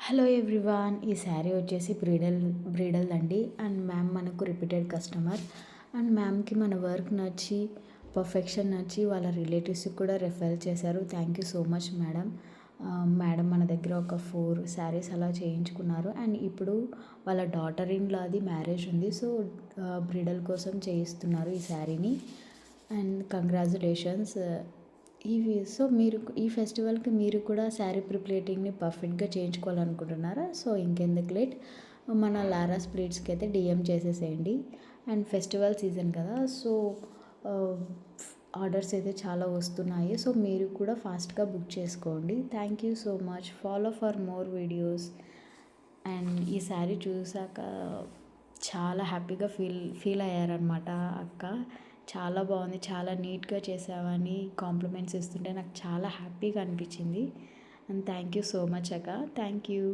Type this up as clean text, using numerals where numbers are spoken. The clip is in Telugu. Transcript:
హలో ఎవ్రీవాన్, ఈ శారీ వచ్చేసి బ్రీడల్ అండి. అండ్ మ్యామ్ మనకు రిపీటెడ్ కస్టమర్. అండ్ మ్యామ్కి మన వర్క్ నచ్చి పర్ఫెక్షన్ నచ్చి వాళ్ళ రిలేటివ్స్కి కూడా రెఫర్ చేశారు. Thank you so much madam. Madam మన దగ్గర ఒక 4 శారీస్ అలా చేయించుకున్నారు. అండ్ ఇప్పుడు వాళ్ళ డాటర్ ఇన్ లాది మ్యారేజ్ ఉంది. సో బ్రీడల్ కోసం చేయిస్తున్నారు ఈ శారీని. And congratulations. మీరు ఈ ఫెస్టివల్కి మీరు కూడా శారీ ప్రిప్లేటింగ్ని పర్ఫెక్ట్గా చేయించుకోవాలనుకుంటున్నారా? సో ఇంకెందుకు లేట్, మన లారా స్ప్లిట్స్కి అయితే డిఎం చేసేసేయండి. అండ్ ఫెస్టివల్ సీజన్ కదా, సో ఆర్డర్స్ అయితే చాలా వస్తున్నాయి. సో మీరు కూడా ఫాస్ట్గా బుక్ చేసుకోండి. Thank you so much. Follow for more videos. And ఈ శారీ చూసాక చాలా హ్యాపీగా ఫీల్ అయ్యారనమాట అక్క. చాలా బాగుంది, చాలా నీట్గా చేసావని కాంప్లిమెంట్స్ ఇస్తుంటే నాకు చాలా హ్యాపీగా అనిపించింది. And thank you so much అక్క. Thank you.